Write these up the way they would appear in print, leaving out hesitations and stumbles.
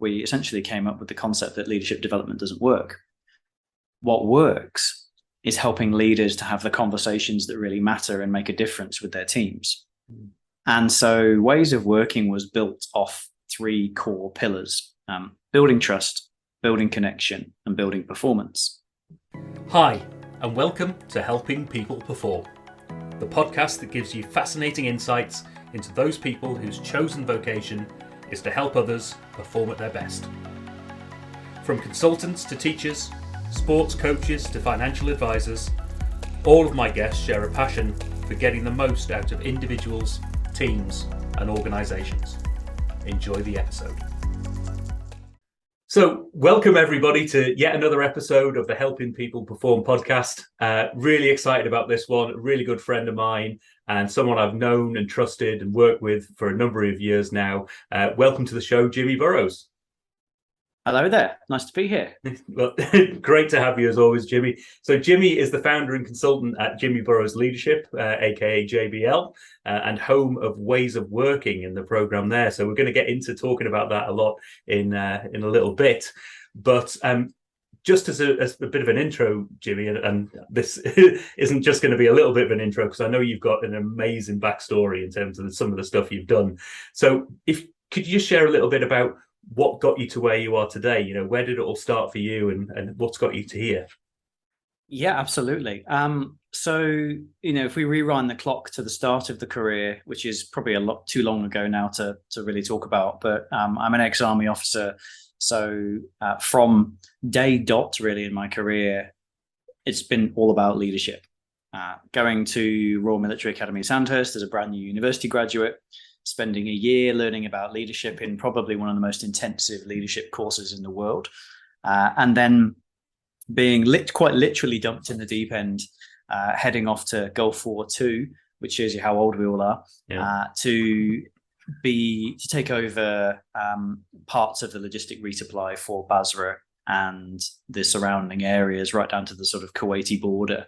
we essentially came up with the concept that leadership development doesn't work. What works is helping leaders to have the conversations that really matter and make a difference with their teams. And so Ways of Working was built off three core pillars: building trust, building connection, and building performance. Hi, and welcome to Helping People Perform, the podcast that gives you fascinating insights into those people whose chosen vocation is to help others perform at their best. From consultants to teachers, sports coaches to financial advisors, all of my guests share a passion for getting the most out of individuals, teams, and organisations. Enjoy the episode. So, welcome everybody to yet another episode of the Helping People Perform podcast. Really excited about this one. A really good friend of mine and someone I've known and trusted and worked with for a number of years now. Welcome to the show, Jimmy Burroughes. Hello there. Nice to be here. Well, great to have you as always, Jimmy. So Jimmy is the founder and consultant at Jimmy Burroughes Leadership, aka JBL, and home of Ways of Working in the program there. So we're going to get into talking about that a lot in a little bit. But just as a bit of an intro, Jimmy, and this isn't just going to be a little bit of an intro because I know you've got an amazing backstory in terms of some of the stuff you've done. So could you just share a little bit about what got you to where you are today? You know, where did it all start for you and what's got you to here? Yeah, absolutely. So, if we rewind the clock to the start of the career, which is probably a lot too long ago now to really talk about, but I'm an ex-army officer. So from day dot, really, in my career, it's been all about leadership. Going to Royal Military Academy Sandhurst as a brand new university graduate, spending a year learning about leadership in probably one of the most intensive leadership courses in the world, and then being quite literally dumped in the deep end, heading off to Gulf War II, which shows you how old we all are, to take over parts of the logistic resupply for Basra and the surrounding areas, right down to the sort of Kuwaiti border.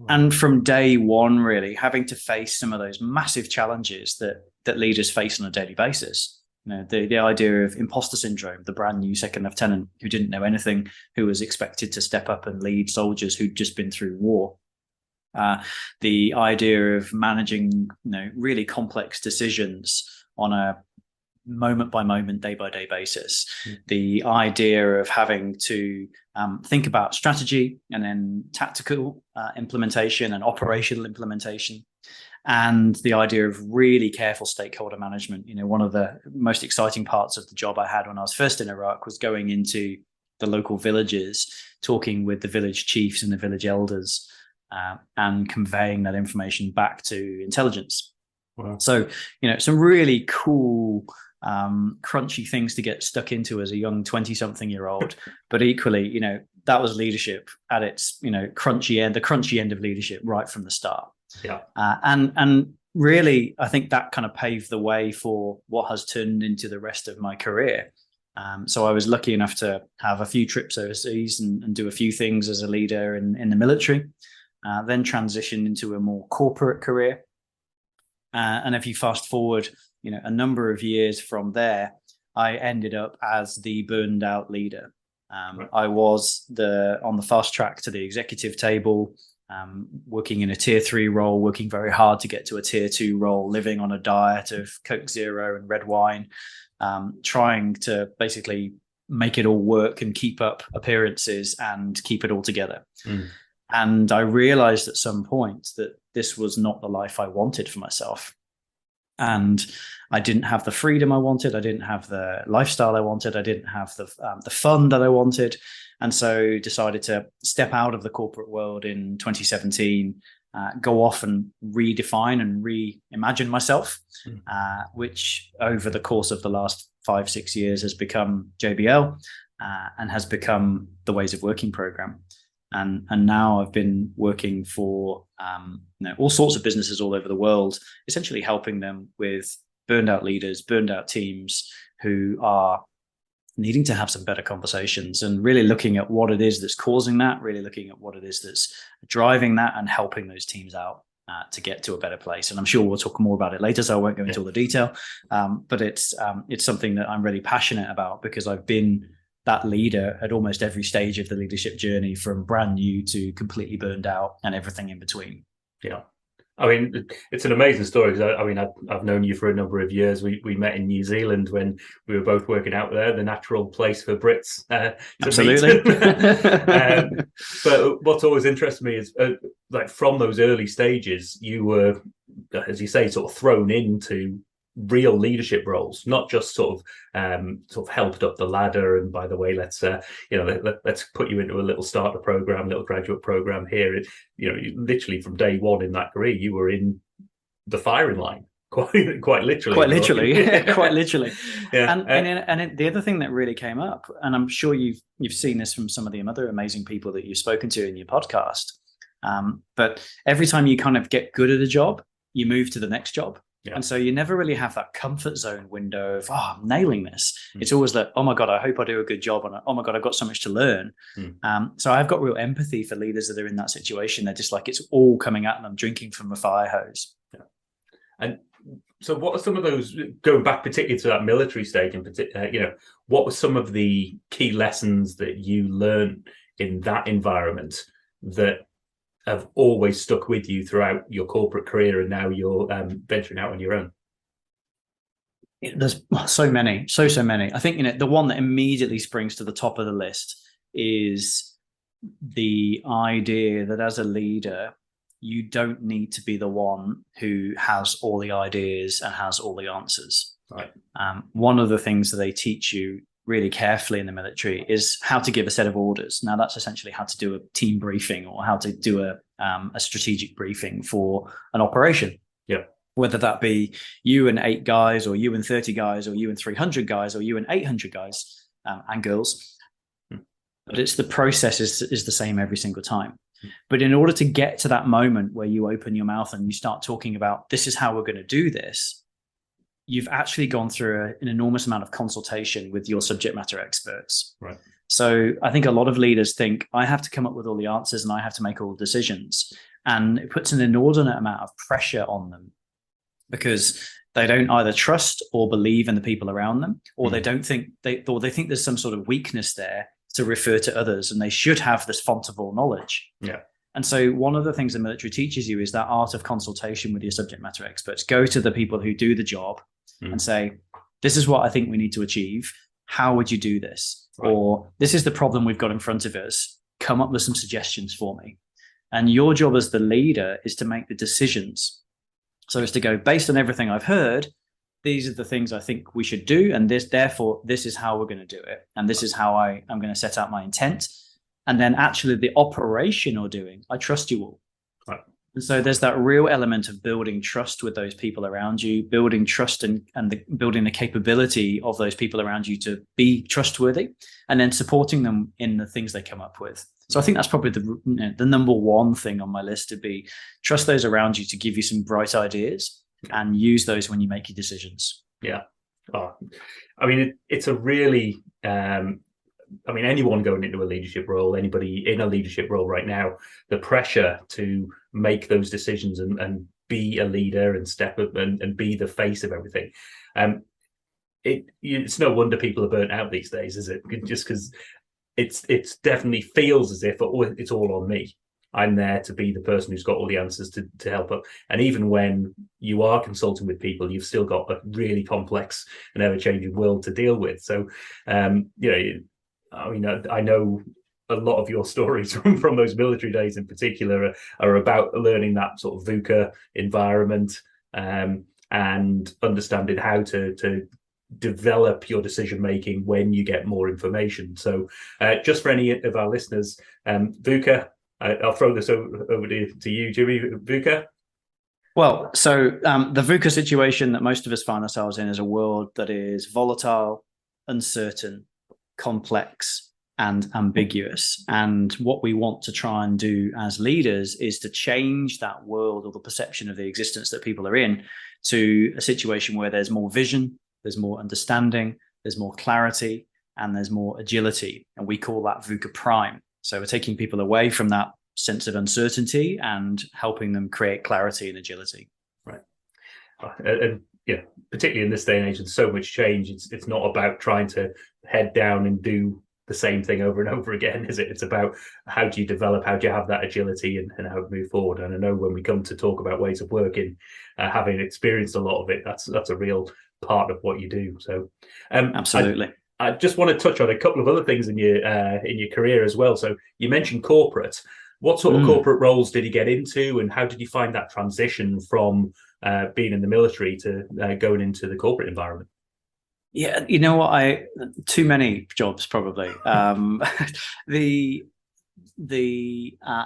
And from day one, really having to face some of those massive challenges that leaders face on a daily basis. The idea of imposter syndrome, the brand new second lieutenant who didn't know anything, who was expected to step up and lead soldiers who'd just been through war. The idea of managing, really complex decisions on a moment by moment, day by day basis. The idea of having to think about strategy and then tactical implementation and operational implementation. And the idea of really careful stakeholder management. One of the most exciting parts of the job I had when I was first in Iraq was going into the local villages, talking with the village chiefs and the village elders, and conveying that information back to intelligence. Wow. So, some really cool, crunchy things to get stuck into as a young 20-something-year-old. But equally, that was leadership at its, the crunchy end of leadership right from the start. Yeah. And really, I think that kind of paved the way for what has turned into the rest of my career. So I was lucky enough to have a few trips overseas and do a few things as a leader in the military, then transitioned into a more corporate career. And if you fast forward, a number of years from there, I ended up as the burned out leader. Right. I was on the fast track to the executive table, working in a tier 3 role, working very hard to get to a tier 2 role, living on a diet of Coke Zero and red wine, trying to basically make it all work and keep up appearances and keep it all together. And I realized at some point that this was not the life I wanted for myself. And I didn't have the freedom I wanted. I didn't have the lifestyle I wanted. I didn't have the fun that I wanted. And so decided to step out of the corporate world in 2017, go off and redefine and reimagine myself, which over the course of the last 5-6 years has become JBL, and has become the Ways of Working program. And now I've been working for all sorts of businesses all over the world, essentially helping them with burned out leaders, burned out teams who are needing to have some better conversations and really looking at what it is that's causing that, really looking at what it is that's driving that and helping those teams out. to get to a better place. And I'm sure we'll talk more about it later, so I won't go into all the detail. But it's something that I'm really passionate about, because I've been that leader at almost every stage of the leadership journey, from brand new to completely burned out and everything in between. Yeah. I mean, it's an amazing story, because I mean, I've known you for a number of years. We met in New Zealand when we were both working out there, the natural place for Brits to Absolutely. meet. But what's always interested me is, like, from those early stages, you were, as you say, sort of thrown into real leadership roles, not just sort of helped up the ladder. And by the way, let's put you into a little starter program, little graduate program here. Literally from day one in that career, you were in the firing line, quite literally. Quite literally. Quite literally. Yeah. And the other thing that really came up, and I'm sure you've seen this from some of the other amazing people that you've spoken to in your podcast, but every time you kind of get good at a job, you move to the next job. Yeah. And so you never really have that comfort zone window of, I'm nailing this. It's always that, oh my God, I hope I do a good job. And oh my God, I've got so much to learn. So I've got real empathy for leaders that are in that situation. They're just like, it's all coming at them, drinking from a fire hose. Yeah. And so what are some of those, going back particularly to that military stage in particular, what were some of the key lessons that you learned in that environment that have always stuck with you throughout your corporate career, and now you're venturing out on your own? There's so many. I think, the one that immediately springs to the top of the list is the idea that as a leader, you don't need to be the one who has all the ideas and has all the answers. Right. One of the things that they teach you really carefully in the military is how to give a set of orders. Now, that's essentially how to do a team briefing, or how to do a strategic briefing for an operation. Yeah. Whether that be you and 8 guys, or you and 30 guys, or you and 300 guys, or you and 800 guys and girls. But it's the process is the same every single time. But in order to get to that moment where you open your mouth and you start talking about, this is how we're going to do this, you've actually gone through an enormous amount of consultation with your subject matter experts. Right. So I think a lot of leaders think, I have to come up with all the answers and I have to make all the decisions. And it puts an inordinate amount of pressure on them, because they don't either trust or believe in the people around them, or they think there's some sort of weakness there to refer to others, and they should have this font of all knowledge. Yeah. And so one of the things the military teaches you is that art of consultation with your subject matter experts. Go to the people who do the job and say, this is what I think we need to achieve. How would you do this? Right. Or this is the problem we've got in front of us. Come up with some suggestions for me. And your job as the leader is to make the decisions. So it's to go, based on everything I've heard, these are the things I think we should do. And therefore, this is how we're going to do it. And this is how I'm going to set out my intent. And then actually the operation or doing, I trust you all. Right. And so there's that real element of building trust with those people around you, building trust and building the capability of those people around you to be trustworthy, and then supporting them in the things they come up with. So I think that's probably the number one thing on my list, to be trust those around you to give you some bright ideas and use those when you make your decisions. Yeah. Oh, I mean, it's a really, anyone going into a leadership role, anybody in a leadership role right now, the pressure to make those decisions and be a leader and step up and be the face of everything. It's no wonder people are burnt out these days, is it? Just because it's definitely feels as if it's all on me. I'm there to be the person who's got all the answers to help up. And even when you are consulting with people, you've still got a really complex and ever-changing world to deal with. So, I know a lot of your stories from those military days in particular are about learning that sort of VUCA environment and understanding how to develop your decision making when you get more information. So just for any of our listeners, VUCA, I'll throw this over to you, Jimmy. VUCA? Well, so the VUCA situation that most of us find ourselves in is a world that is volatile, uncertain, complex, and ambiguous. And what we want to try and do as leaders is to change that world, or the perception of the existence that people are in, to a situation where there's more vision, there's more understanding, there's more clarity, and there's more agility. And we call that VUCA Prime. So we're taking people away from that sense of uncertainty and helping them create clarity and agility. Right. And yeah, particularly in this day and age with so much change, it's not about trying to head down and do the same thing over and over again, is it? It's about how do you develop, how do you have that agility, and how to move forward. And I know when we come to talk about ways of working, having experienced a lot of it, that's a real part of what you do. So absolutely. I just want to touch on a couple of other things in your career as well. So you mentioned corporate. What sort of corporate roles did you get into, and how did you find that transition from being in the military to going into the corporate environment? Yeah, you know what? Too many jobs probably. I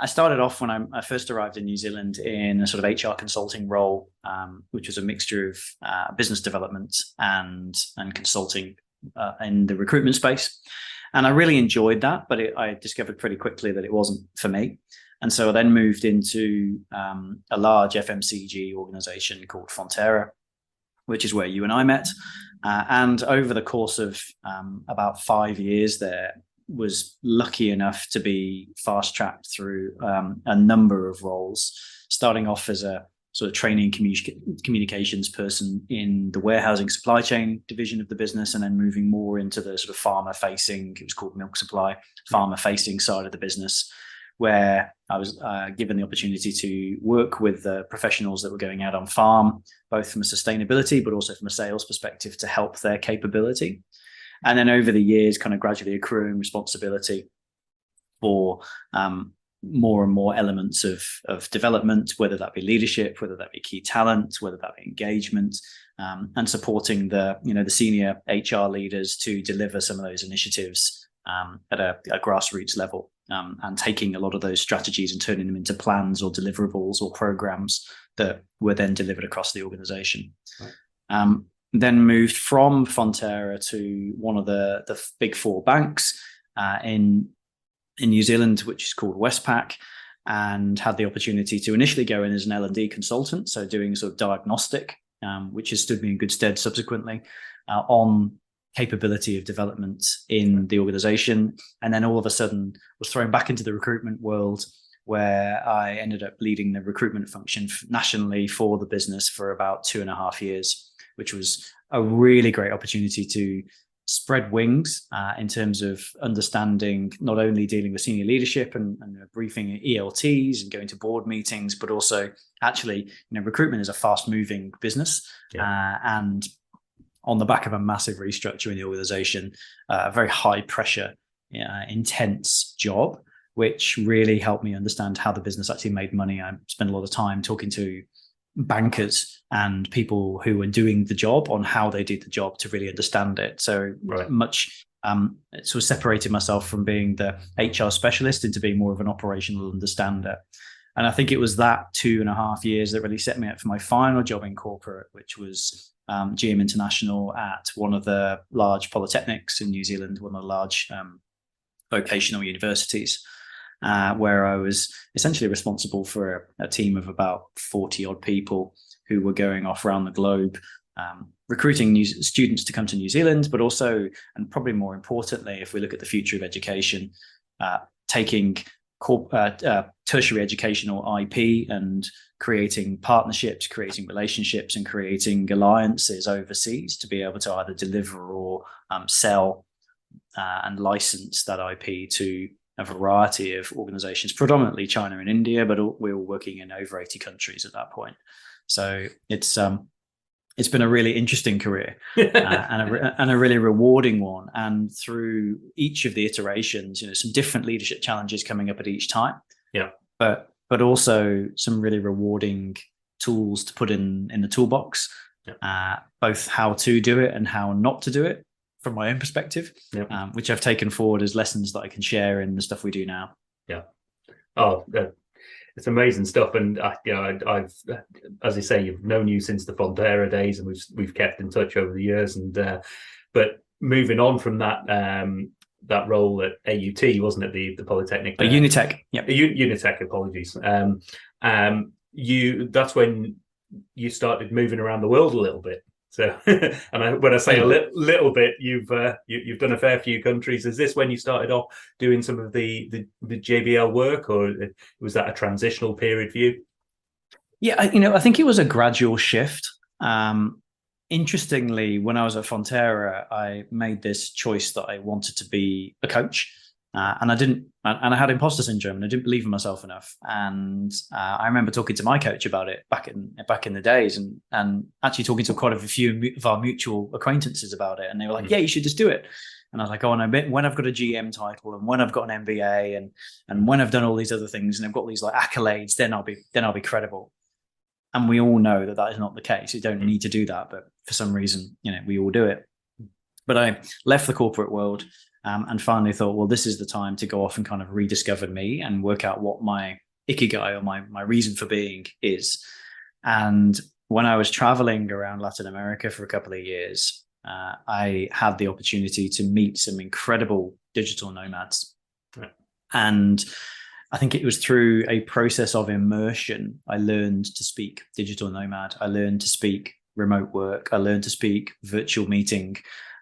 started off when I first arrived in New Zealand in a sort of HR consulting role, which was a mixture of business development and consulting in the recruitment space. And I really enjoyed that, but I discovered pretty quickly that it wasn't for me. And so I then moved into a large FMCG organization called Fonterra, which is where you and I met. And over the course of about 5 years there, was lucky enough to be fast-tracked through a number of roles, starting off as a sort of training communications person in the warehousing supply chain division of the business, and then moving more into the sort of farmer-facing, it was called milk supply, farmer-facing side of the business, where I was given the opportunity to work with the professionals that were going out on farm, both from a sustainability, but also from a sales perspective, to help their capability. And then over the years, kind of gradually accruing responsibility for more and more elements of development, whether that be leadership, whether that be key talent, whether that be engagement, and supporting the senior HR leaders to deliver some of those initiatives at a grassroots level, and taking a lot of those strategies and turning them into plans or deliverables or programs that were then delivered across the organization. Right. Then moved from Fonterra to one of the big four banks in New Zealand, which is called Westpac, and had the opportunity to initially go in as an L&D consultant, so doing sort of diagnostic, which has stood me in good stead subsequently on capability of development in the organization. And then all of a sudden was thrown back into the recruitment world, where I ended up leading the recruitment function nationally for the business for about 2.5 years, which was a really great opportunity to spread wings in terms of understanding, not only dealing with senior leadership and briefing ELTs and going to board meetings, but also actually, recruitment is a fast moving business. Yeah. And on the back of a massive restructure in the organization, a very high pressure, intense job, which really helped me understand how the business actually made money. I spent a lot of time talking to bankers and people who were doing the job on how they did the job to really understand it. So much sort of separated myself from being the HR specialist into being more of an operational understander. And I think it was that 2.5 years that really set me up for my final job in corporate, which was GM International at one of the large polytechnics in New Zealand, one of the large vocational universities. Where I was essentially responsible for a team of about 40 odd people who were going off around the globe, recruiting new students to come to New Zealand, but also, and probably more importantly, if we look at the future of education, taking tertiary educational IP and creating partnerships, creating relationships, and creating alliances overseas to be able to either deliver or sell and license that IP to a variety of organizations, predominantly China and India, but we were working in over 80 countries at that point. So it's been a really interesting career and a really rewarding one. And through each of the iterations, some different leadership challenges coming up at each time. Yeah. But also some really rewarding tools to put in the toolbox, both how to do it and how not to do it, from my own perspective, which I've taken forward as lessons that I can share in the stuff we do now. Yeah. Oh, it's amazing stuff. And I've, as I say, you've known you since the Fonterra days, and we've kept in touch over the years. And but moving on from that role at AUT, wasn't it, the Polytechnic? Unitech. Yeah. Unitech. Apologies. That's when you started moving around the world a little bit. So, when I say a little bit, you've done a fair few countries. Is this when you started off doing some of the JBL work, or was that a transitional period for you? Yeah, I think it was a gradual shift. Interestingly, when I was at Fonterra, I made this choice that I wanted to be a coach, and I had imposter syndrome, and I didn't believe in myself enough. And I remember talking to my coach about it back in the days, and actually talking to quite a few of our mutual acquaintances about it, and they were like, "Yeah, you should just do it." And I was like, "Oh, and when I've got a GM title, and when I've got an MBA, and when I've done all these other things, and I've got these like accolades, then I'll be credible." And we all know that is not the case. You don't need to do that, but for some reason, we all do it. But I left the corporate world and finally thought, well, this is the time to go off and kind of rediscover me and work out what my ikigai, or my reason for being is. And when I was traveling around Latin America for a couple of years, I had the opportunity to meet some incredible digital nomads. Right. And I think it was through a process of immersion I learned to speak digital nomad. I learned to speak remote work. I learned to speak virtual meeting.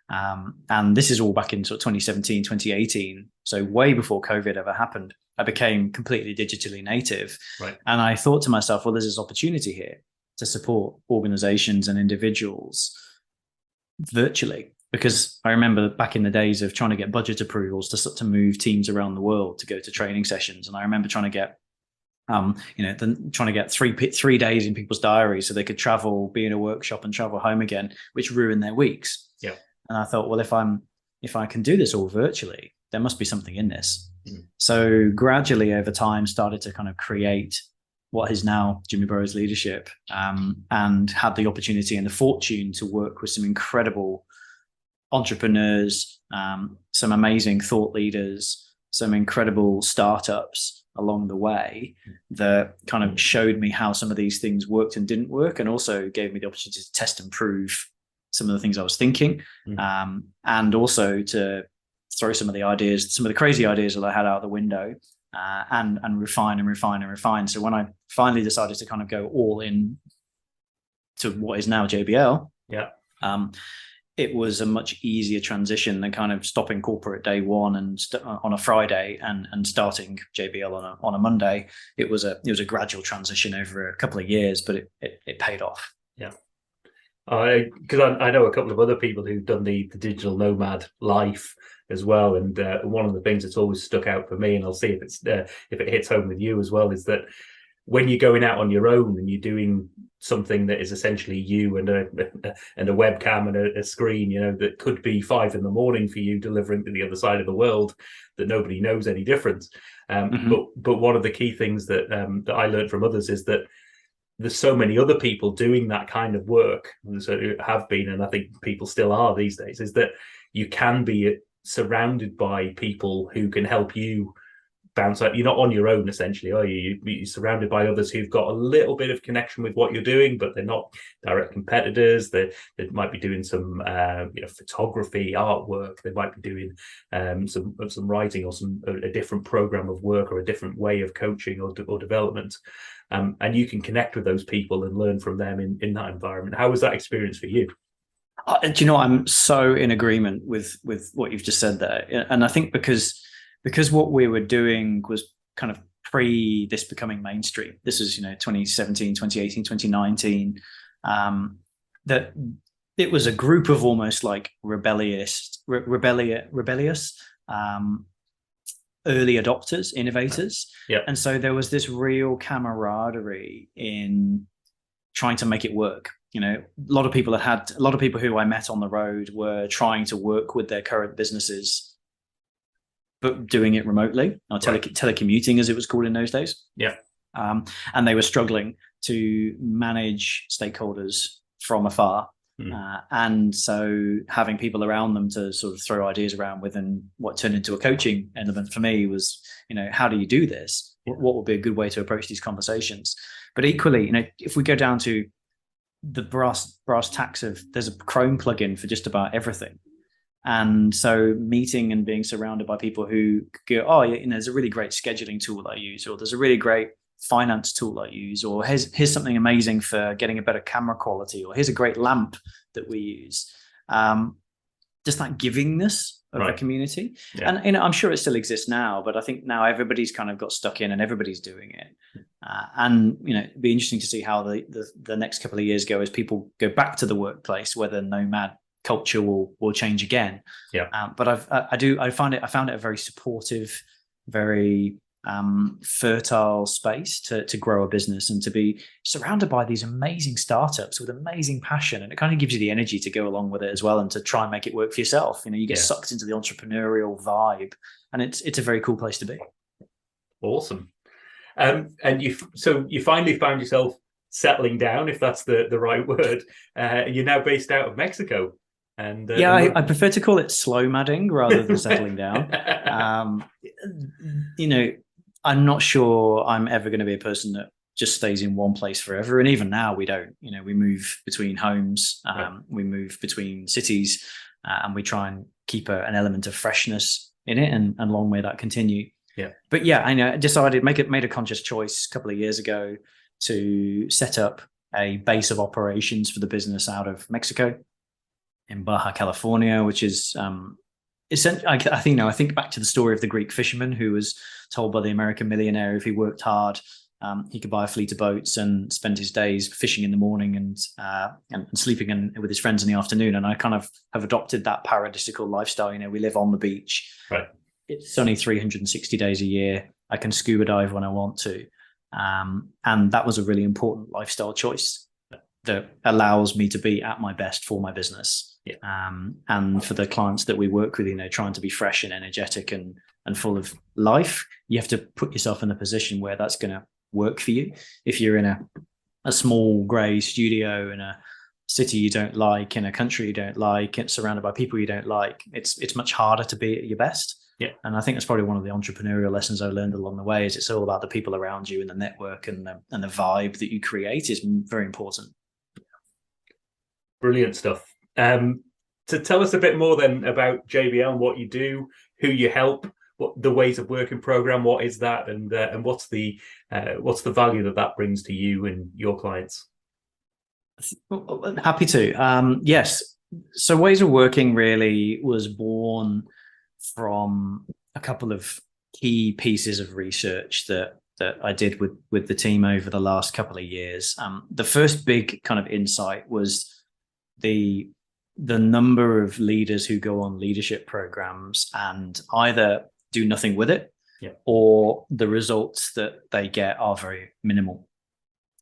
And this is all back in sort of 2017, 2018. So way before COVID ever happened, I became completely digitally native. Right. And I thought to myself, well, there's this opportunity here to support organizations and individuals virtually. Because I remember back in the days of trying to get budget approvals to move teams around the world to go to training sessions. And I remember trying to get, trying to get 3 days in people's diaries so they could travel, be in a workshop and travel home again, which ruined their weeks. Yeah. And I thought, well, if I can do this all virtually, there must be something in this. Mm. So gradually over time started to kind of create what is now Jimmy Burroughes Leadership, and had the opportunity and the fortune to work with some incredible entrepreneurs, some amazing thought leaders, some incredible startups along the way that kind of showed me how some of these things worked and didn't work, and also gave me the opportunity to test and prove some of the things I was thinking, and also to throw some of the crazy ideas that I had out the window, and refine. So when I finally decided to kind of go all in to what is now JBL, it was a much easier transition than kind of stopping corporate day one and on a Friday and starting JBL on a Monday. It was a gradual transition over a couple of years, but it paid off. Yeah. Because I know a couple of other people who've done the digital nomad life as well, and one of the things that's always stuck out for me, and I'll see if it hits home with you as well, is that when you're going out on your own and you're doing something that is essentially you and a webcam and a screen, that could be 5 a.m. for you delivering to the other side of the world, that nobody knows any difference. But one of the key things that I learned from others is that there's so many other people doing that kind of work, and so have been, and I think people still are these days, is that you can be surrounded by people who can help you bounce out. You're not on your own, essentially, are you? You're surrounded by others who've got a little bit of connection with what you're doing, but they're not direct competitors. They might be doing some photography, artwork. They might be doing some writing, or a different program of work, or a different way of coaching or development. And you can connect with those people and learn from them in that environment. How was that experience for you? Do you know, I'm so in agreement with what you've just said there. And I think because what we were doing was kind of pre this becoming mainstream. This is, 2017, 2018, 2019, that it was a group of almost like rebellious early adopters, innovators. Yeah. And so there was this real camaraderie in trying to make it work. A lot of people who I met on the road were trying to work with their current businesses, but doing it remotely, or telecommuting as it was called in those days. Yeah. And they were struggling to manage stakeholders from afar. And so having people around them to sort of throw ideas around with, and what turned into a coaching element for me was, how do you do this? What would be a good way to approach these conversations? But equally, if we go down to the brass tacks of, there's a Chrome plugin for just about everything. And so meeting and being surrounded by people who go, oh, there's a really great scheduling tool I use, or there's a really great finance tool I use, or here's something amazing for getting a better camera quality, or here's a great lamp that we use. Just that givingness of a community. Yeah. And I'm sure it still exists now, but I think now everybody's kind of got stuck in and everybody's doing it. And it'd be interesting to see how the next couple of years go as people go back to the workplace, whether nomad culture will change again. Yeah. But I found it a very supportive, very fertile space to grow a business and to be surrounded by these amazing startups with amazing passion, and it kind of gives you the energy to go along with it as well and to try and make it work for yourself. You get sucked into the entrepreneurial vibe, and it's a very cool place to be. Awesome. And you finally found yourself settling down, if that's the right word. You're now based out of Mexico. And I prefer to call it slow madding rather than settling down. I'm not sure I'm ever going to be a person that just stays in one place forever. And even now we don't, we move between homes, we move between cities, and we try and keep an element of freshness in it, and long may that continue. Yeah. But I decided, made a conscious choice a couple of years ago to set up a base of operations for the business out of Mexico in Baja California, which is essentially, I think back to the story of the Greek fisherman who was told by the American millionaire if he worked hard, he could buy a fleet of boats and spend his days fishing in the morning and sleeping with his friends in the afternoon. And I kind of have adopted that paradisical lifestyle. We live on the beach. Right. It's only 360 days a year. I can scuba dive when I want to. And that was a really important lifestyle choice that allows me to be at my best for my business. Yeah. And for the clients that we work with, trying to be fresh and energetic and full of life, you have to put yourself in a position where that's going to work for you. If you're in a small grey studio in a city you don't like, in a country you don't like, it's surrounded by people you don't like, it's much harder to be at your best. Yeah. And I think that's probably one of the entrepreneurial lessons I learned along the way, is it's all about the people around you and the network and the vibe that you create is very important. Brilliant stuff. To tell us a bit more then about JBL and what you do, who you help, what the ways of working program, what is that, and what's the value that brings to you and your clients? Happy to. Yes. So ways of working really was born from a couple of key pieces of research that I did with the team over the last couple of years. The first big kind of insight was the number of leaders who go on leadership programs and either do nothing with it, or the results that they get are very minimal.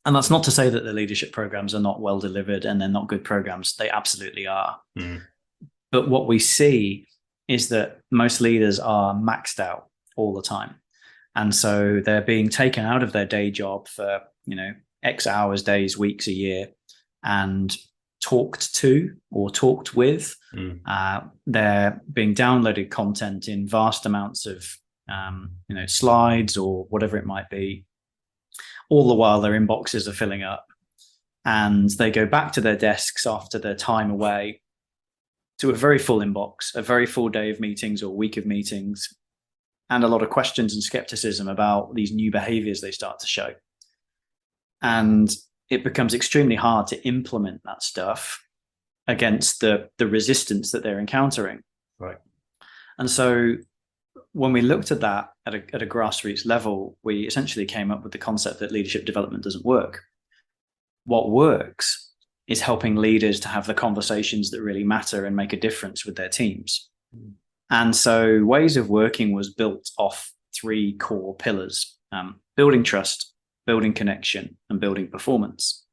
And that's not to say that the leadership programs are not well delivered and they're not good programs. They absolutely are. Mm. But what we see is that most leaders are maxed out all the time. And so they're being taken out of their day job for, X hours, days, weeks, a year, and talked to or talked with. They're being downloaded content in vast amounts of, slides or whatever it might be. All the while their inboxes are filling up, and they go back to their desks after their time away to a very full inbox, a very full day of meetings or week of meetings, and a lot of questions and skepticism about these new behaviors they start to show. And it becomes extremely hard to implement that stuff against the resistance that they're encountering. Right. And so when we looked at that at a grassroots level, we essentially came up with the concept that leadership development doesn't work. What works is helping leaders to have the conversations that really matter and make a difference with their teams. And so ways of working was built off three core pillars: building trust, building connection, and building performance.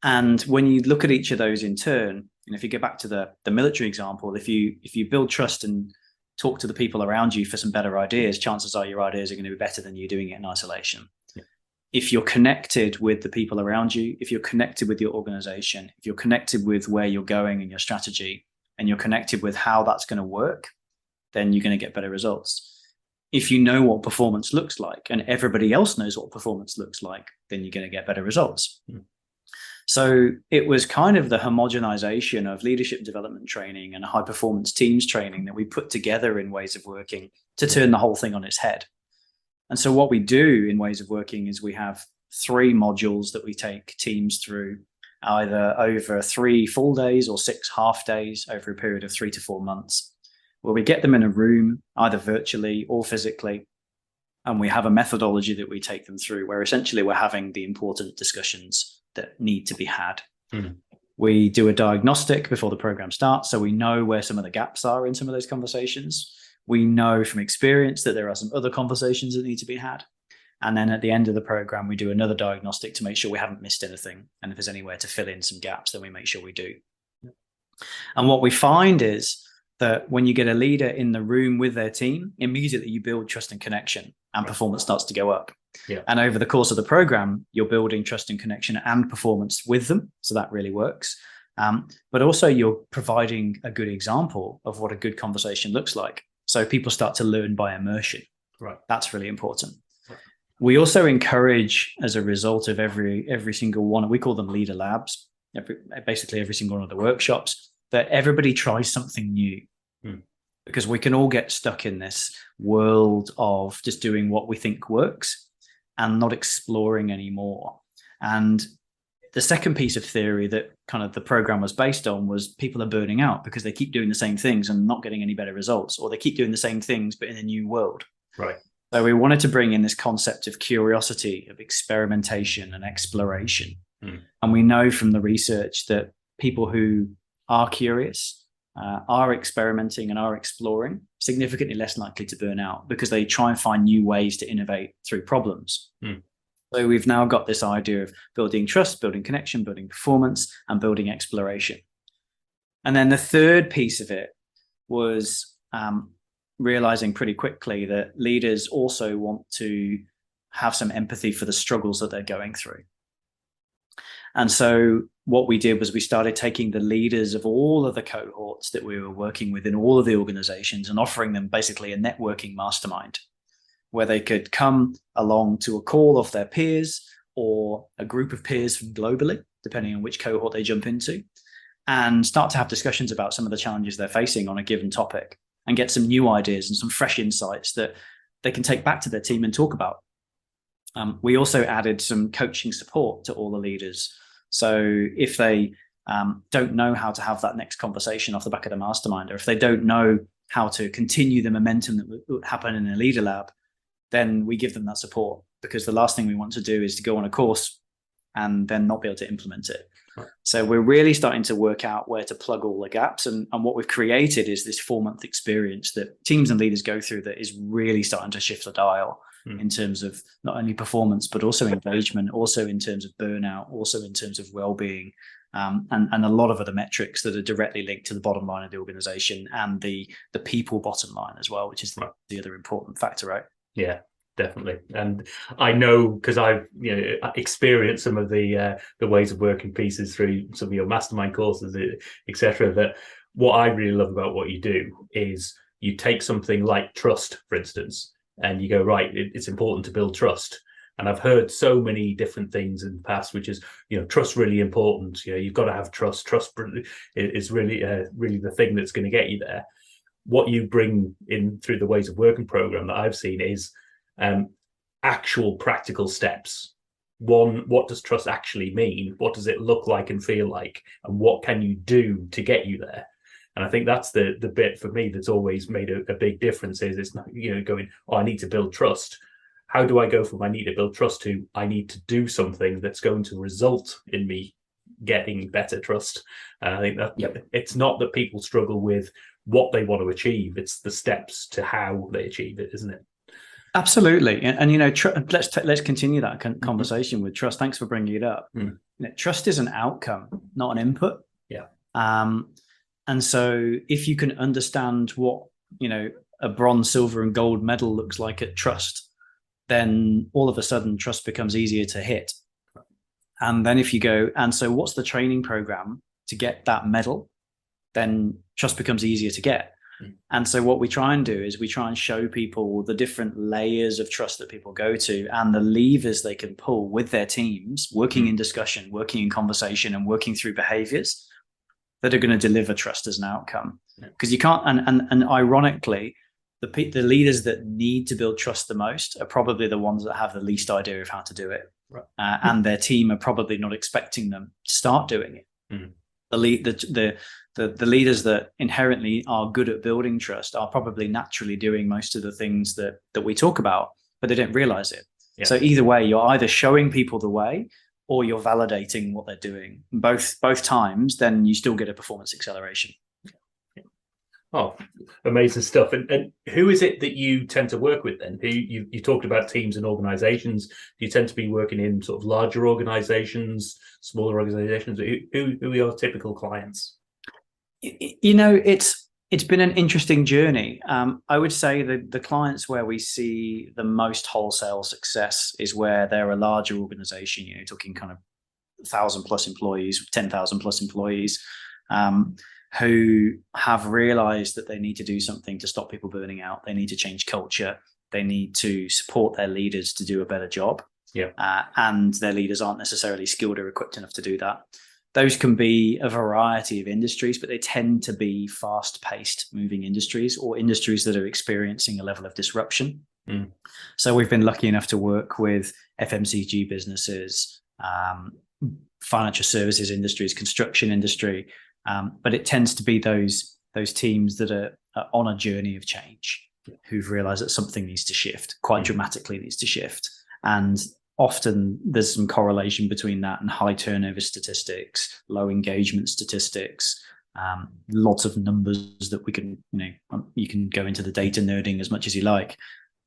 And when you look at each of those in turn, if you go back to the military example, if you build trust and talk to the people around you for some better ideas, chances are your ideas are going to be better than you doing it in isolation. Yeah. If you're connected with the people around you, if you're connected with your organization, if you're connected with where you're going and your strategy, and you're connected with how that's going to work, then you're going to get better results. If you know what performance looks like and everybody else knows what performance looks like, then you're going to get better results. So it was kind of the homogenization of leadership development training and high performance teams training that we put together in ways of working to turn the whole thing on its head. And so what we do in ways of working is we have 3 modules that we take teams through, either over 3 full days or 6 half days over a period of 3 to 4 months, where we get them in a room, either virtually or physically. And we have a methodology that we take them through where essentially we're having the important discussions that need to be had. We do a diagnostic before the program starts, so we know where some of the gaps are in some of those conversations. We know from experience that there are some other conversations that need to be had. And then at the end of the program, we do another diagnostic to make sure we haven't missed anything. And if there's anywhere to fill in some gaps, then we make sure we do. And what we find is that when you get a leader in the room with their team, immediately you build trust and connection, and performance starts to go up. And over the course of the program, you're building trust and connection and performance with them. So that really works. But also you're providing a good example of what a good conversation looks like. So people start to learn by immersion. That's really important. We also encourage, as a result of every single one, we call them leader labs, basically every single one of the workshops, that everybody tries something new. Because we can all get stuck in this world of just doing what we think works and not exploring anymore. And the second piece of theory that kind of the program was based on was people are burning out because they keep doing the same things and not getting any better results, or they keep doing the same things but in a new world. So we wanted to bring in this concept of curiosity, of experimentation and exploration. And we know from the research that people who are curious, are experimenting and are exploring, significantly less likely to burn out because they try and find new ways to innovate through problems. So we've now got this idea of building trust, building connection, building performance, and building exploration. And then the third piece of it was realizing pretty quickly that leaders also want to have some empathy for the struggles that they're going through. And so what we did was we started taking the leaders of all of the cohorts that we were working with in all of the organizations and offering them basically a networking mastermind where they could come along to a call of their peers or a group of peers from globally, depending on which cohort they jump into, and start to have discussions about some of the challenges they're facing on a given topic and get some new ideas and some fresh insights that they can take back to their team and talk about. We also added some coaching support to all the leaders. So if they don't know how to have that next conversation off the back of the mastermind, or if they don't know how to continue the momentum that would happen in a leader lab, then we give them that support, because the last thing we want to do is to go on a course and then not be able to implement it. So we're really starting to work out where to plug all the gaps. And what we've created is this 4-month experience that teams and leaders go through that is really starting to shift the dial in terms of not only performance, but also engagement, also in terms of burnout, also in terms of well-being, and a lot of other metrics that are directly linked to the bottom line of the organization and the people bottom line as well, which is the other important factor, right? Yeah, definitely. And I know, because I've experienced some of the ways of working pieces through some of your mastermind courses, etc., that what I really love about what you do is you take something like trust, for instance, and you go, right, it's important to build trust. And I've heard so many different things in the past, which is, trust really important. You've got to have trust. Trust is really, really the thing that's going to get you there. What you bring in through the ways of working program that I've seen is actual practical steps. One, what does trust actually mean? What does it look like and feel like? And what can you do to get you there? And I think that's the bit for me that's always made a big difference. Is it's not going, I need to build trust. How do I go from I need to build trust to I need to do something that's going to result in me getting better trust? And I think that it's not that people struggle with what they want to achieve, it's the steps to how they achieve it, isn't it? Absolutely. And let's continue that conversation with trust. Thanks for bringing it up. Trust is an outcome, not an input. And so if you can understand what a bronze, silver and gold medal looks like at trust, then all of a sudden trust becomes easier to hit. And then if you go, and so what's the training program to get that medal, then trust becomes easier to get. And so what we try and do is we try and show people the different layers of trust that people go to and the levers they can pull with their teams, working in discussion, working in conversation, and working through behaviors that are going to deliver trust as an outcome. Because you can't, and ironically, the leaders that need to build trust the most are probably the ones that have the least idea of how to do it, Right. And their team are probably not expecting them to start doing it. The leaders that inherently are good at building trust are probably naturally doing most of the things that we talk about, but they don't realize it. Yeah. So either way, you're either showing people the way or you're validating what they're doing. Both times, then you still get a performance acceleration. Oh, amazing stuff. And who is it that you tend to work with then? You talked about teams and organizations. Do you tend to be working in sort of larger organizations, smaller organizations? Who are your typical clients? It's been an interesting journey. I would say that the clients where we see the most wholesale success is where they're a larger organization, talking kind of 1,000 plus employees, 10,000 plus employees, who have realized that they need to do something to stop people burning out. They need to change culture. They need to support their leaders to do a better job. Yeah. And their leaders aren't necessarily skilled or equipped enough to do that. Those can be a variety of industries, but they tend to be fast-paced moving industries or industries that are experiencing a level of disruption. So we've been lucky enough to work with FMCG businesses, financial services industries, construction industry, but it tends to be those teams that are on a journey of change, who've realized that something needs to shift, quite dramatically needs to shift. And often there's some correlation between that and high turnover statistics, low engagement statistics, lots of numbers that we can, you can go into the data nerding as much as you like,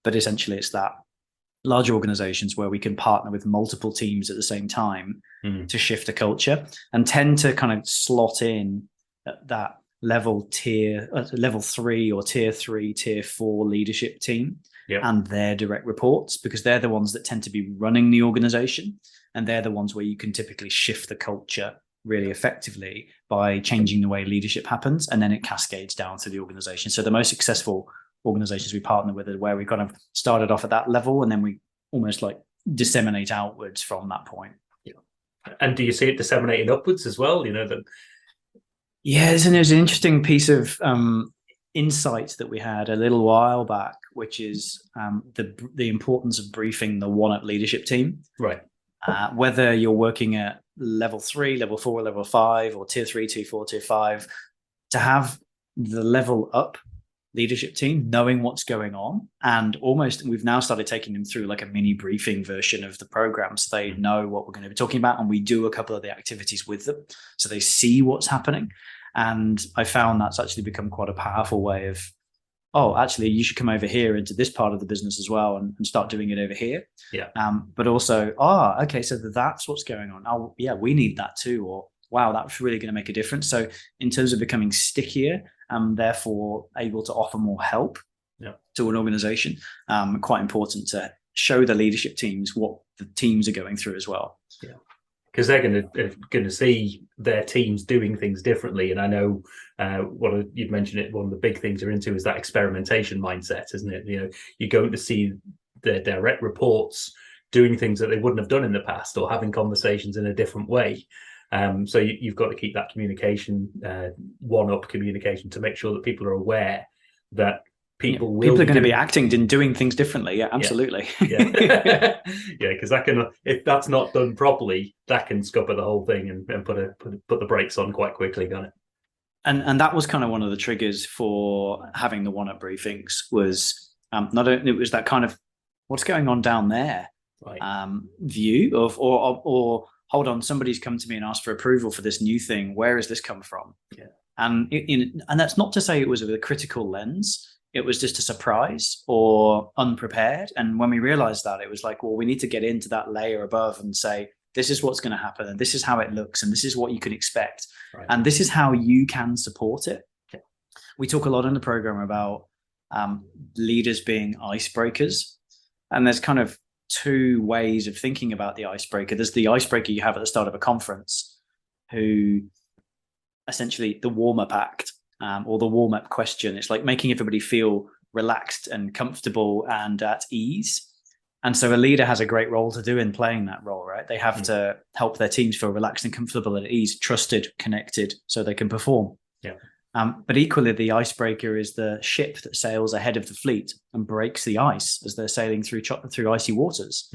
but essentially it's that large organizations where we can partner with multiple teams at the same time to shift a culture, and tend to kind of slot in at that level 3 or tier 3, tier 4 leadership team. Yep. And their direct reports, because they're the ones that tend to be running the organization, and they're the ones where you can typically shift the culture really effectively by changing the way leadership happens, and then it cascades down through the organization. So the most successful organizations we partner with are where we kind of started off at that level, and then we almost like disseminate outwards from that point. Yeah. And do you see it disseminating upwards as well? Yeah, there's an interesting piece of insight that we had a little while back, which is the importance of briefing the one-up leadership team. Right. Whether you're working at level 3, level 4, level 5, or tier 3, tier 4, tier 5, to have the level up leadership team knowing what's going on, and we've now started taking them through like a mini briefing version of the program, so they know what we're going to be talking about, and we do a couple of the activities with them so they see what's happening. And I found that's actually become quite a powerful way of, actually, you should come over here into this part of the business as well and start doing it over here. Yeah. But also, okay, so that's what's going on. Oh, yeah, we need that too. Or, wow, that's really going to make a difference. So in terms of becoming stickier and therefore able to offer more help to an organization, quite important to show the leadership teams what the teams are going through as well. Yeah. Because they're going to see their teams doing things differently, and I know you've mentioned it. One of the big things they're into is that experimentation mindset, isn't it? You're going to see their direct reports doing things that they wouldn't have done in the past, or having conversations in a different way. So you've got to keep that communication, one-up communication, to make sure that people are aware that people are going to be acting and doing things differently. Yeah, absolutely. Yeah, because if that's not done properly, that can scupper the whole thing and put the brakes on quite quickly, can't it? And that was kind of one of the triggers for having the one-up briefings, was it was that kind of what's going on down there, right. View of or hold on, somebody's come to me and asked for approval for this new thing. Where has this come from? Yeah. And that's not to say it was with a critical lens. It was just a surprise or unprepared. And when we realized that, it was like, well, we need to get into that layer above and say, this is what's going to happen, and this is how it looks, and this is what you can expect. Right. And this is how you can support it. Okay. We talk a lot in the program about leaders being icebreakers. And there's kind of 2 ways of thinking about the icebreaker. There's the icebreaker you have at the start of a conference, who essentially the warm-up act. Or the warm-up question. It's like making everybody feel relaxed and comfortable and at ease. And so a leader has a great role to do in playing that role, right? They have to help their teams feel relaxed and comfortable and at ease, trusted, connected, so they can perform. Yeah. But equally, the icebreaker is the ship that sails ahead of the fleet and breaks the ice as they're sailing through icy waters.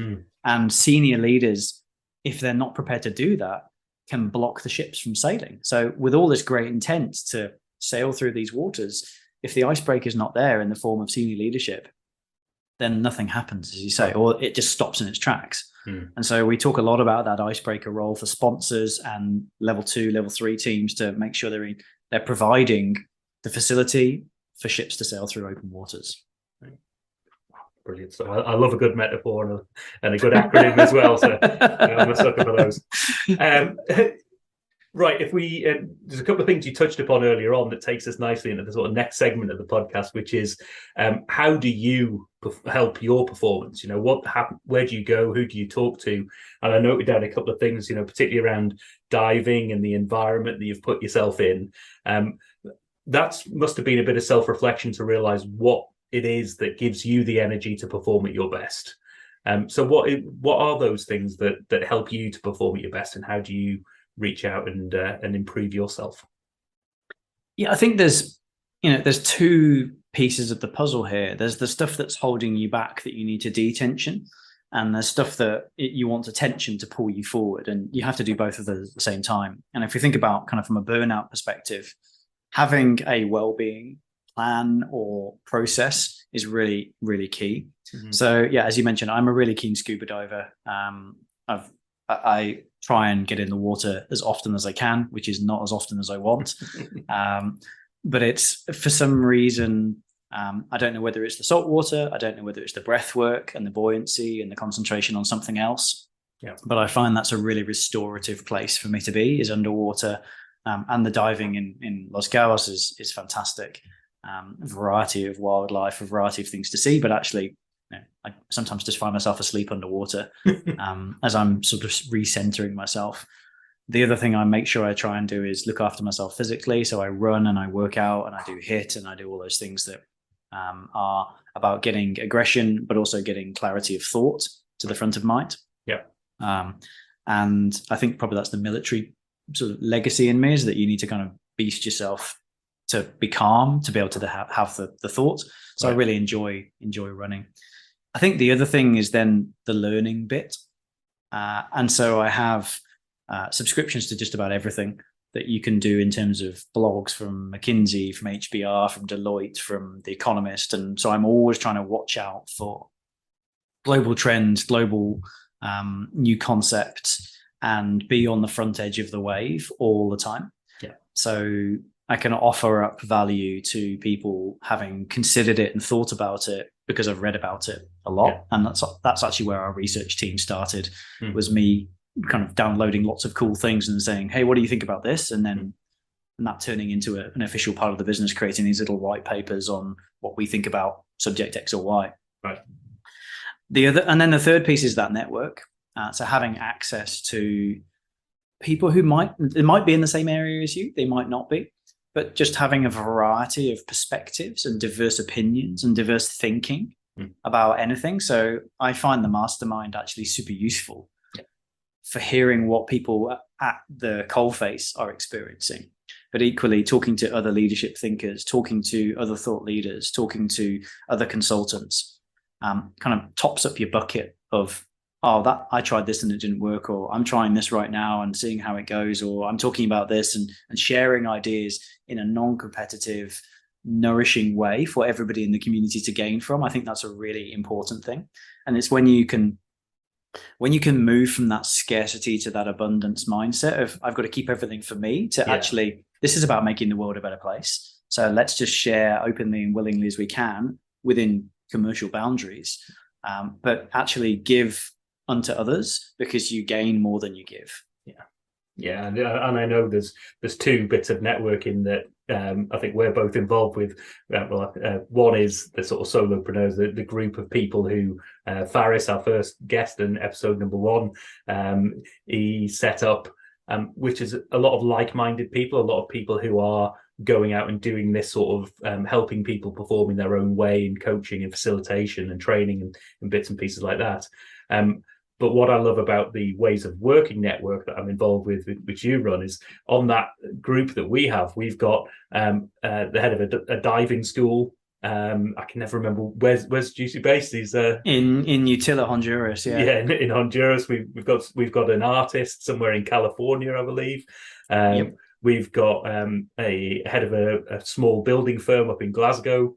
And senior leaders, if they're not prepared to do that, can block the ships from sailing. So with all this great intent to sail through these waters, if the icebreaker is not there in the form of senior leadership, then nothing happens, as you say, or it just stops in its tracks. And so we talk a lot about that icebreaker role for sponsors and level 2, level 3 teams to make sure they're providing the facility for ships to sail through open waters. Brilliant. So I love a good metaphor and a good acronym as well. So I'm a sucker for those. Right. If we there's a couple of things you touched upon earlier on that takes us nicely into the sort of next segment of the podcast, which is how do you help your performance? Where do you go? Who do you talk to? And I noted down a couple of things, particularly around diving and the environment that you've put yourself in. That must have been a bit of self-reflection to realize what it is that gives you the energy to perform at your best. So what are those things that help you to perform at your best, and how do you reach out and improve yourself? Yeah, I think there's two pieces of the puzzle here. There's the stuff that's holding you back that you need to detension, and there's stuff that you want attention to pull you forward, and you have to do both of those at the same time. And if we think about kind of from a burnout perspective, having a well-being plan or process is really, really key. So yeah, as you mentioned, I'm a really keen scuba diver. I try and get in the water as often as I can, which is not as often as I want. But it's for some reason, I don't know whether it's the salt water, I don't know whether it's the breath work and the buoyancy and the concentration on something else. Yeah. But I find that's a really restorative place for me to be, is underwater. And the diving in Los Cabos is fantastic. A variety of wildlife, a variety of things to see, but actually, I sometimes just find myself asleep underwater as I'm sort of recentering myself. The other thing I make sure I try and do is look after myself physically. So I run and I work out and I do HIIT and I do all those things that are about getting aggression, but also getting clarity of thought to the front of mind. Yeah. And I think probably that's the military sort of legacy in me, is that you need to kind of beast yourself to be calm, to be able to have the thought. So right. I really enjoy running. I think the other thing is then the learning bit. And so I have subscriptions to just about everything that you can do in terms of blogs from McKinsey, from HBR, from Deloitte, from The Economist. And so I'm always trying to watch out for global trends, global new concepts, and be on the front edge of the wave all the time. Yeah. So I can offer up value to people having considered it and thought about it because I've read about it a lot. Yeah. And that's actually where our research team started, was me kind of downloading lots of cool things and saying, hey, what do you think about this? And then and that turning into an official part of the business, creating these little white papers on what we think about subject X or Y. Right. And then the third piece is that network. So having access to people who might be in the same area as you, they might not be, but just having a variety of perspectives and diverse opinions and diverse thinking about anything. So I find the mastermind actually super useful for hearing what people at the coalface are experiencing, but equally talking to other leadership thinkers, talking to other thought leaders, talking to other consultants, kind of tops up your bucket of, oh, that I tried this and it didn't work, or I'm trying this right now and seeing how it goes, or I'm talking about this, and sharing ideas in a non-competitive, nourishing way for everybody in the community to gain from. I think that's a really important thing. And it's when you can move from that scarcity to that abundance mindset of I've got to keep everything for me to actually, this is about making the world a better place. So let's just share openly and willingly as we can within commercial boundaries, but actually give unto others, because you gain more than you give. Yeah, and I know there's two bits of networking that I think we're both involved with. One is the sort of solopreneurs, the group of people who Faris, our first guest in episode number 1, he set up, which is a lot of like-minded people, a lot of people who are going out and doing this sort of helping people perform in their own way, in coaching and facilitation and training and bits and pieces like that. But what I love about the Ways of Working network that I'm involved with, which you run, is on that group that we have, we've got the head of a diving school. I can never remember where's Juicy based. He's in Utila, Honduras. Yeah, in Honduras. We've got an artist somewhere in California, I believe. Yep. We've got a head of a small building firm up in Glasgow.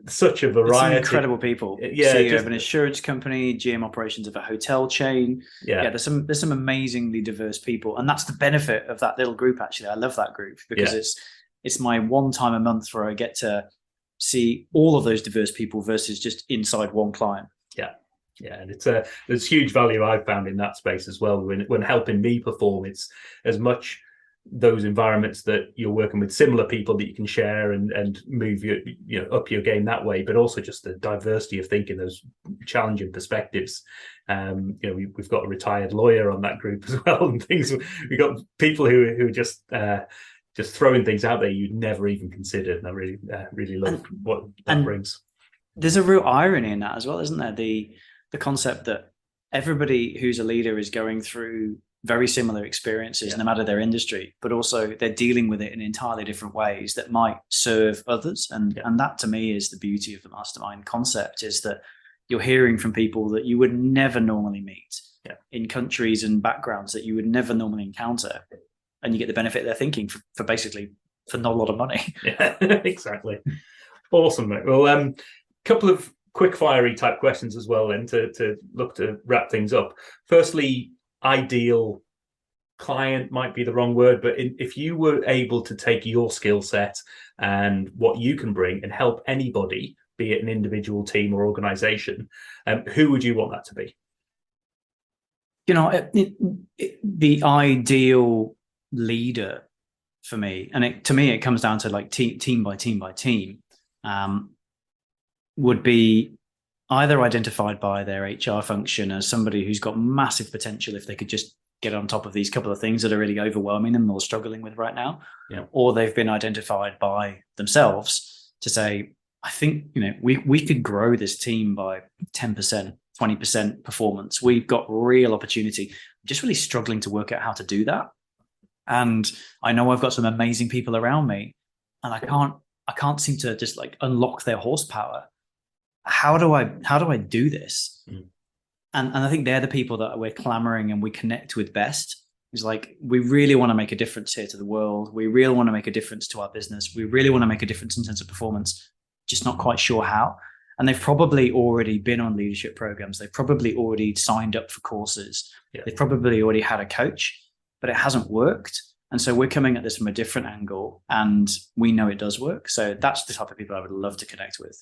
Such a variety. Some incredible people. Yeah, CEO of an insurance company, GM operations of a hotel chain. Yeah, there's some amazingly diverse people, and that's the benefit of that little group. Actually, I love that group because it's my one time a month where I get to see all of those diverse people versus just inside one client. Yeah, and there's huge value I've found in that space as well. When helping me perform, it's as much those environments that you're working with similar people that you can share and move up your game that way, but also just the diversity of thinking, those challenging perspectives. We've got a retired lawyer on that group as well, and things. We've got people who are just throwing things out there you'd never even considered, and I really love what that brings. There's a real irony in that as well, isn't there? The concept that everybody who's a leader is going through very similar experiences, no matter their industry, but also they're dealing with it in entirely different ways that might serve others. And that to me is the beauty of the mastermind concept, is that you're hearing from people that you would never normally meet in countries and backgrounds that you would never normally encounter. And you get the benefit of their thinking for basically for not a lot of money. Yeah, exactly. Awesome, mate. Well, couple of quick fiery type questions as well, then to look to wrap things up. Firstly, ideal client might be the wrong word, but if you were able to take your skill set and what you can bring and help anybody, be it an individual, team, or organization, who would you want that to be? The ideal leader for me, and to me it comes down to like team by team by team, would be either identified by their HR function as somebody who's got massive potential if they could just get on top of these couple of things that are really overwhelming them or struggling with right now, or they've been identified by themselves to say, I think we could grow this team by 10%, 20% performance. We've got real opportunity. I'm just really struggling to work out how to do that. And I know I've got some amazing people around me, and I can't seem to just like unlock their horsepower. How do I do this? And I think they're the people that we're clamoring and we connect with best. It's like, we really want to make a difference here to the world. We really want to make a difference to our business. We really want to make a difference in terms of performance, just not quite sure how. And they've probably already been on leadership programs. They've probably already signed up for courses. They've probably already had a coach, but it hasn't worked. And so we're coming at this from a different angle, and we know it does work. So that's the type of people I would love to connect with.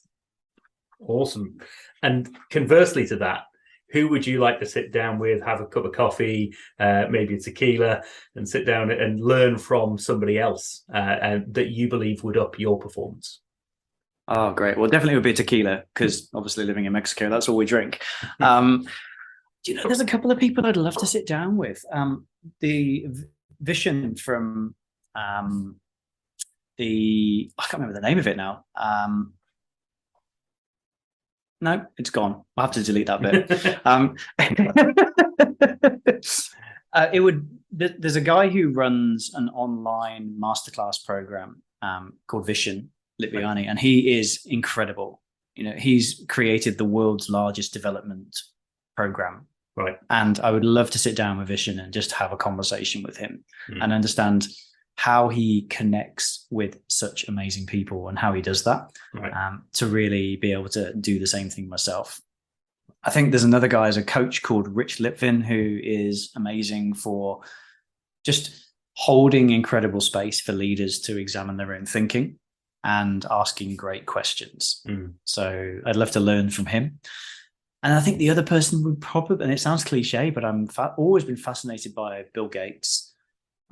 Awesome. And conversely to that, who would you like to sit down with, have a cup of coffee, maybe a tequila, and sit down and learn from somebody else that you believe would up your performance? Oh, great. Well, definitely would be tequila, because obviously living in Mexico, that's all we drink. There's a couple of people I'd love to sit down with. The Vishen from I can't remember the name of it now. No, it's gone. I'll have to delete that bit. There's a guy who runs an online masterclass program called Vishen Litviani, and he is incredible. He's created the world's largest development program. Right. And I would love to sit down with Vishen and just have a conversation with him and understand how he connects with such amazing people and how he does that, to really be able to do the same thing myself. I think there's another guy as a coach called Rich Litvin, who is amazing for just holding incredible space for leaders to examine their own thinking and asking great questions. So I'd love to learn from him. And I think the other person would probably, and it sounds cliche, but I'm always been fascinated by Bill Gates.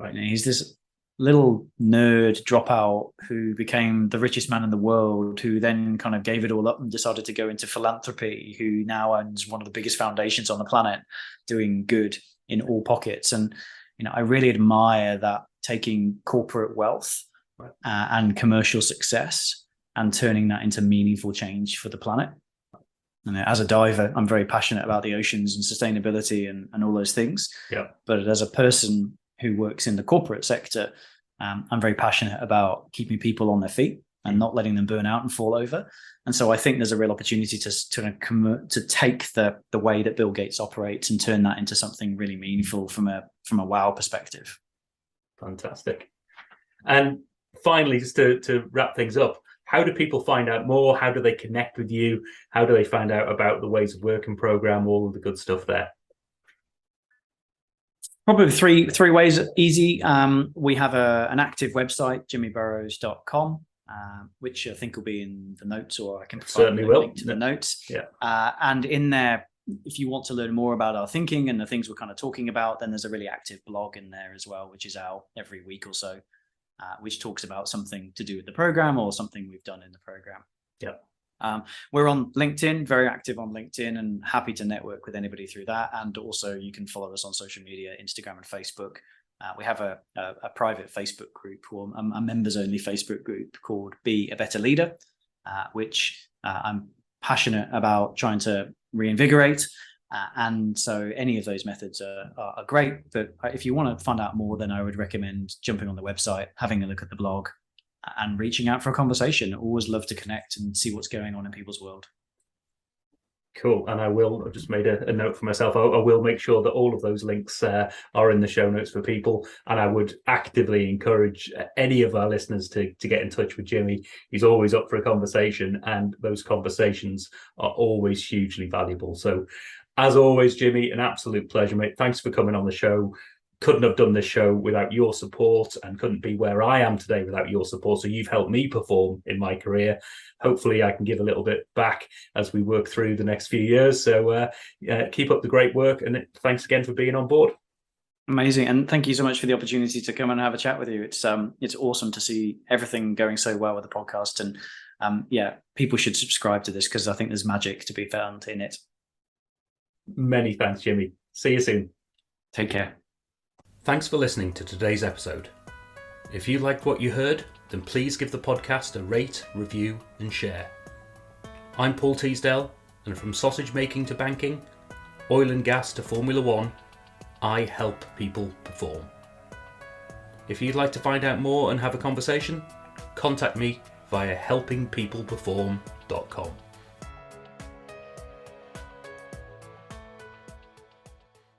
Right. He's this little nerd dropout who became the richest man in the world, who then kind of gave it all up and decided to go into philanthropy, who now owns one of the biggest foundations on the planet, doing good in all pockets. And, I really admire that, taking corporate wealth and commercial success and turning that into meaningful change for the planet. And as a diver, I'm very passionate about the oceans and sustainability and all those things. Yeah. But as a person who works in the corporate sector, I'm very passionate about keeping people on their feet and not letting them burn out and fall over. And so I think there's a real opportunity to take the way that Bill Gates operates and turn that into something really meaningful from a wow perspective. Fantastic. And finally, just to wrap things up, how do people find out more? How do they connect with you? How do they find out about the Ways of Working program, all of the good stuff there? Probably three ways easy. We have an active website, jimmyburroughes.com, which I think will be in the notes, or I can provide Certainly a will. link to the notes. Yeah. And in there, if you want to learn more about our thinking and the things we're kind of talking about, then there's a really active blog in there as well, which is out every week or so, which talks about something to do with the program or something we've done in the program. Yeah. We're on LinkedIn, very active on LinkedIn, and happy to network with anybody through that. And also you can follow us on social media, Instagram and Facebook. We have a private Facebook group, or a members only Facebook group called Be a Better Leader, which I'm passionate about trying to reinvigorate. And so any of those methods are great. But if you want to find out more, then I would recommend jumping on the website, having a look at the blog, and reaching out for a conversation. Always love to connect and see what's going on in people's world. Cool. And I've just made a note for myself. I will make sure that all of those links are in the show notes for people. And I would actively encourage any of our listeners to get in touch with Jimmy. He's always up for a conversation, and those conversations are always hugely valuable. So as always, Jimmy, an absolute pleasure, mate. Thanks for coming on the show. Couldn't have done this show without your support, and couldn't be where I am today without your support. So you've helped me perform in my career. Hopefully I can give a little bit back as we work through the next few years. So keep up the great work, and thanks again for being on board. Amazing. And thank you so much for the opportunity to come and have a chat with you. It's awesome to see everything going so well with the podcast. And people should subscribe to this, because I think there's magic to be found in it. Many thanks, Jimmy. See you soon. Take care. Thanks for listening to today's episode. If you liked what you heard, then please give the podcast a rate, review and share. I'm Paul Teasdale, and from sausage making to banking, oil and gas to Formula One, I help people perform. If you'd like to find out more and have a conversation, contact me via helpingpeopleperform.com.